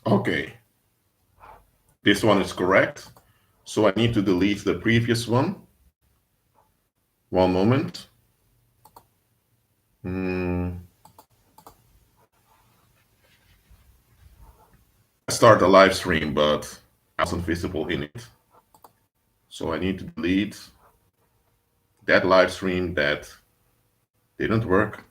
Okay. This one is correct. So I need to delete the previous one. One moment. I start a live stream, but I wasn't visible in it. So I need to delete that live stream that didn't work.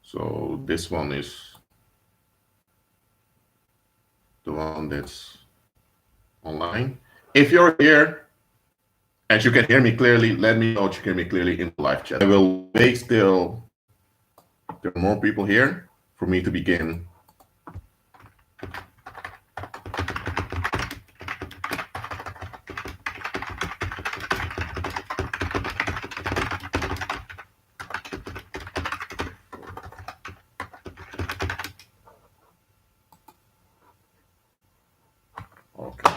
So this one is the one that's online. If you're here and you can hear me clearly, let me know that you can hear me clearly in the live chat. I will wait till there are more people here for me to begin. Okay.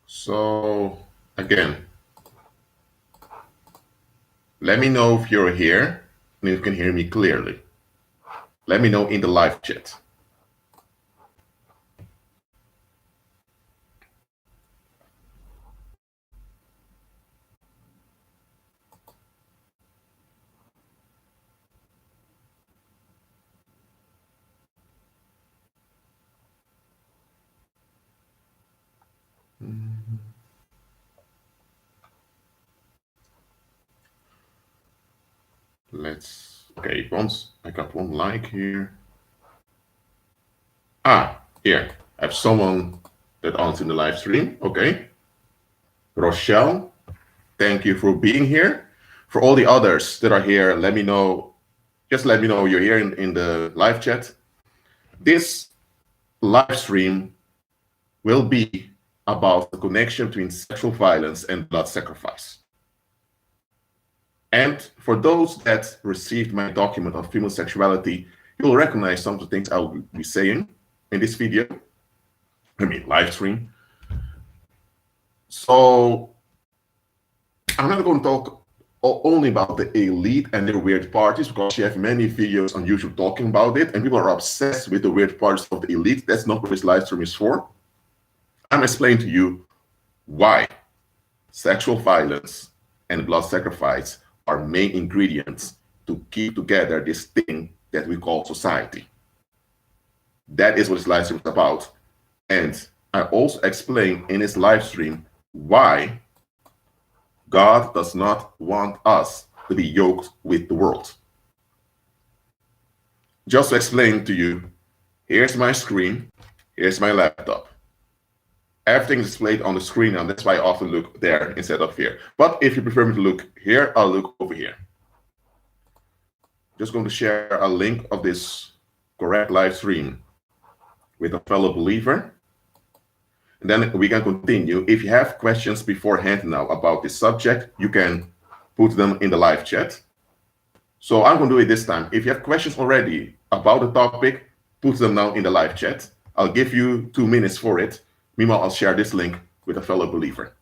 So again, let me know if you're here and if you can hear me clearly. Let me know in the live chat. Okay, once I got one like here. Here, I have someone that answered the live stream. Okay. Rochelle, thank you for being here. For all the others that are here, let me know. Just let me know you're here in the live chat. This live stream will be about the connection between sexual violence and blood sacrifice. And for those that received my document on female sexuality, you'll recognize some of the things I will be saying in this video. Live stream. So I'm not going to talk only about the elite and their weird parties, because you have many videos on YouTube talking about it, and people are obsessed with the weird parts of the elite. That's not what this live stream is for. I'm explaining to you why sexual violence and blood sacrifice are main ingredients to keep together this thing that we call society. That is what this live stream is about. And I also explain in this live stream why God does not want us to be yoked with the world. Just to explain to you, here's my screen, here's my laptop. Everything is displayed on the screen, and that's why I often look there instead of here. But if you prefer me to look here, I'll look over here. Just going to share a link of this correct live stream with a fellow believer. And then we can continue. If you have questions beforehand now about this subject, you can put them in the live chat. So I'm going to do it this time. If you have questions already about the topic, put them now in the live chat. I'll give you 2 minutes for it. Meanwhile, I'll share this link with a fellow believer.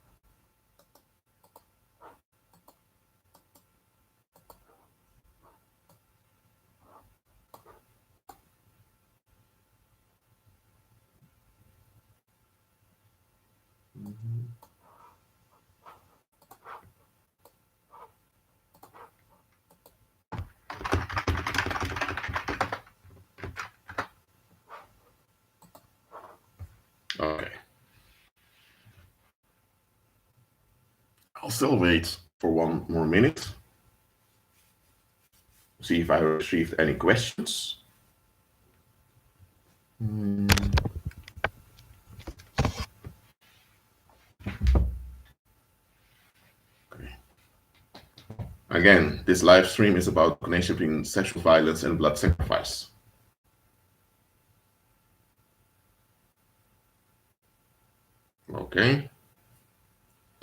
Okay. I'll still wait for 1 more minute. See if I received any questions. Okay. Again, this live stream is about the connection between sexual violence and blood sacrifice. Okay.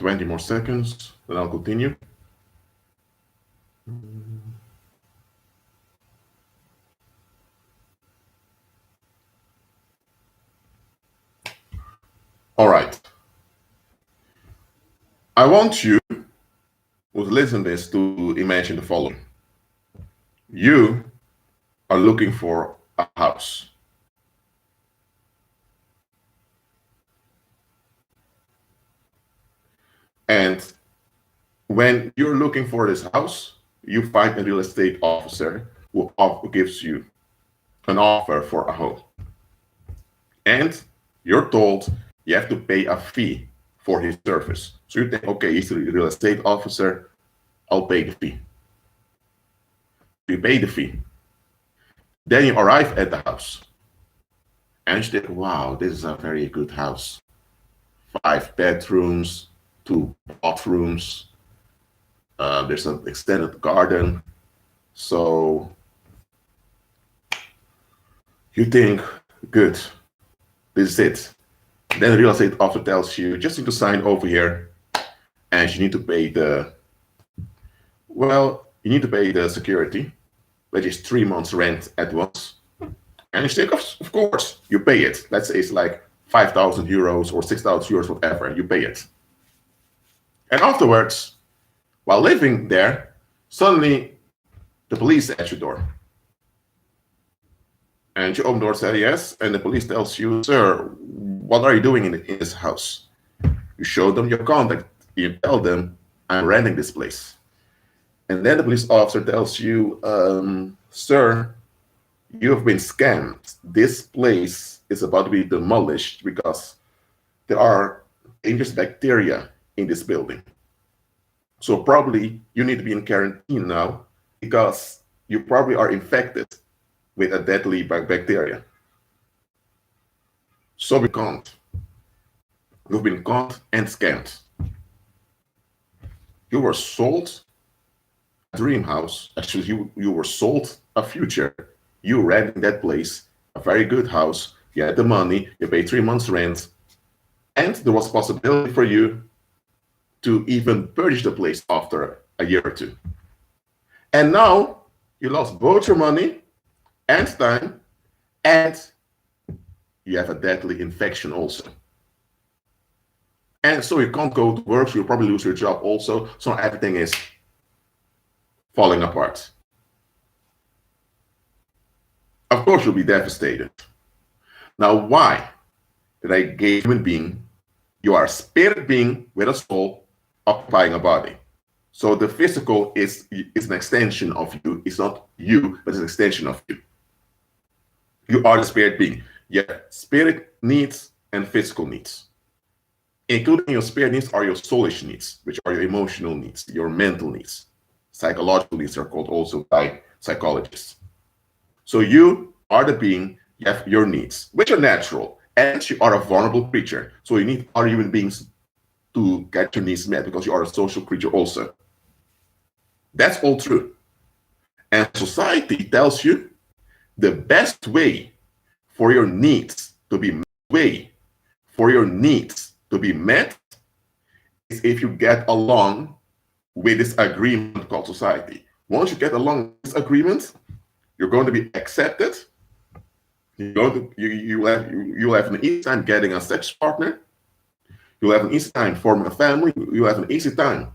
20 more seconds, then I'll continue. All right. I want you who listen to this to imagine the following. You are looking for a house. And when you're looking for this house, you find a real estate officer who gives you an offer for a home. And you're told you have to pay a fee for his service. So you think, okay, he's a real estate officer, I'll pay the fee. You pay the fee. Then you arrive at the house. And you think, wow, this is a very good house. 5 bedrooms, 2 bathrooms. There's an extended garden. So you think, good, this is it. Then the real estate officer tells you, just need to sign over here, and you need to pay the, well, you need to pay the security, which is 3 months rent at once. And you think, of course, you pay it. Let's say it's like 5,000 euros or 6,000 euros, whatever, you pay it. And afterwards, while living there, suddenly the police at your door. And you open the door, say yes, and the police tells you, sir, what are you doing in this house? You show them your contact. You tell them, I'm renting this place. And then the police officer tells you, sir, you have been scammed. This place is about to be demolished because there are dangerous bacteria in this building. So probably you need to be in quarantine now because you probably are infected with a deadly bacteria. So we can't. You've been caught and scammed. You were sold a dream house. Actually, you were sold a future. You renting that place, a very good house. You had the money. You paid 3 months rent, and there was possibility for you to even purchase the place after a year or 2. And now you lost both your money and time, and you have a deadly infection also. And so you can't go to work, so you'll probably lose your job also. So everything is falling apart. Of course, you'll be devastated. Now, why did I give human being? You are a spirit being with a soul occupying a body. So the physical is an extension of you. It's not you, but it's an extension of you. You are the spirit being. You have spirit needs and physical needs. Including your spirit needs are your soulish needs, which are your emotional needs, your mental needs. Psychological needs are called also by psychologists. So you are the being, you have your needs, which are natural, and you are a vulnerable creature. So you need other human beings to get your needs met because you are a social creature also. That's all true. And society tells you the best way for your needs to be met is if you get along with this agreement called society. Once you get along with this agreement, you're going to be accepted. You'll have an easy time getting a sex partner. You'll have an easy time forming a family. You'll have an easy time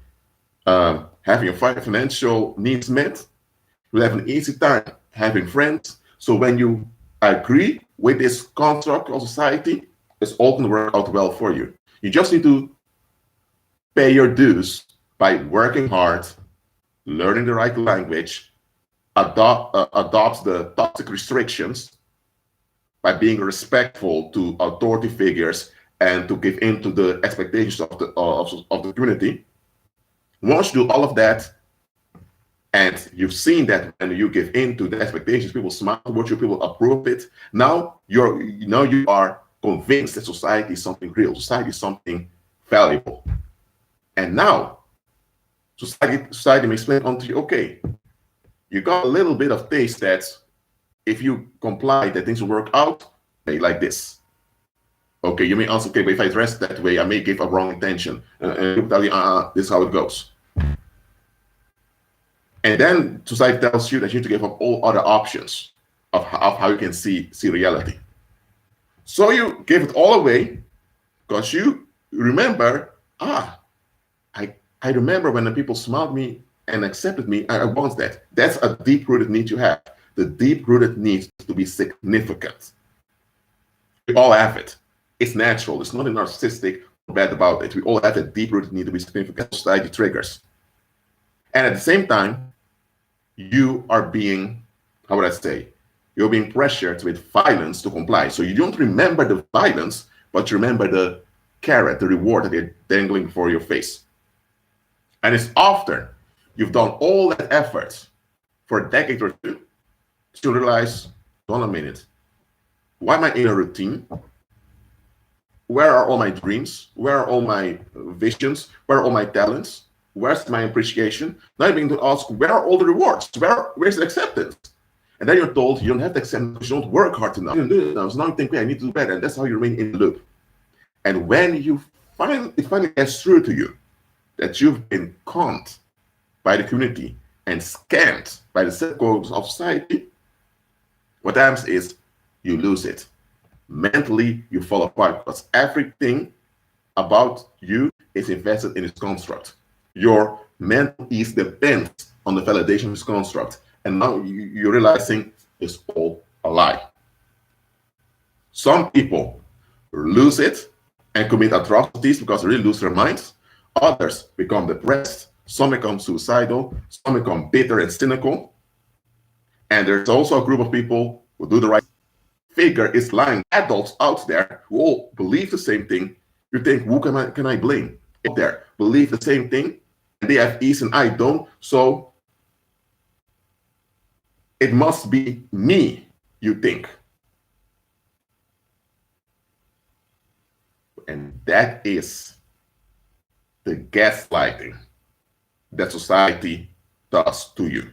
having your financial needs met. You'll have an easy time having friends. So when you agree with this construct of society, it's all going to work out well for you. You just need to pay your dues by working hard, learning the right language, adopt the toxic restrictions by being respectful to authority figures and to give in to the expectations of the community. Once you do all of that, and you've seen that when you give in to the expectations, people smile towards you, people approve it. Now you are convinced that society is something real, society is something valuable. And now society may explain unto you, okay, you got a little bit of taste that if you comply, that things will work out like this. Okay, you may answer, okay, but if I dress that way, I may give a wrong intention. And people tell you, this is how it goes. And then society tells you that you need to give up all other options of how you can see reality. So you give it all away because you remember, I remember when the people smiled at me and accepted me, I want that. That's a deep-rooted need you have. The deep-rooted need to be significant. We all have it. It's natural. It's not narcissistic or bad about it. We all have a deep-rooted need to be significant. Society triggers. And at the same time, you are being, how would I say, you're being pressured with violence to comply. So you don't remember the violence, but you remember the carrot, the reward that they're dangling before your face. And it's after you've done all that effort for a decade or two to realize, hold on a minute, why am I in a routine? Where are all my dreams? Where are all my visions? Where are all my talents? Where's my appreciation? Now you're being to ask, where are all the rewards? Where's the acceptance? And then you're told you don't have the acceptance, you don't work hard enough. You don't do it now. So now you think, I need to do better. And that's how you remain in the loop. And when you finally gets through to you that you've been conned by the community and scammed by the set goals of society, what happens is you lose it. Mentally, you fall apart because everything about you is invested in this construct. Your mental ease depends on the validation of this construct. And now you're realizing it's all a lie. Some people lose it and commit atrocities because they really lose their minds. Others become depressed. Some become suicidal. Some become bitter and cynical. And there's also a group of people who do the right figure is lying. Adults out there who all believe the same thing. You think, who can I blame? Out there believe the same thing, and they have ease and I don't. So it must be me, you think. And that is the gaslighting that society does to you.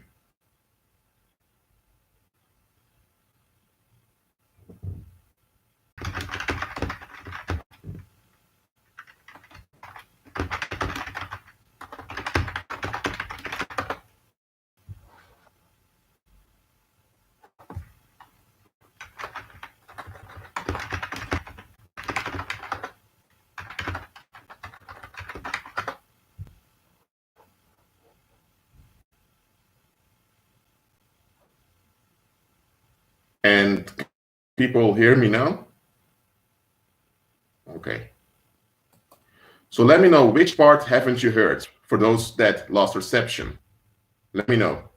And people hear me now? Okay. So let me know which part haven't you heard for those that lost reception. Let me know.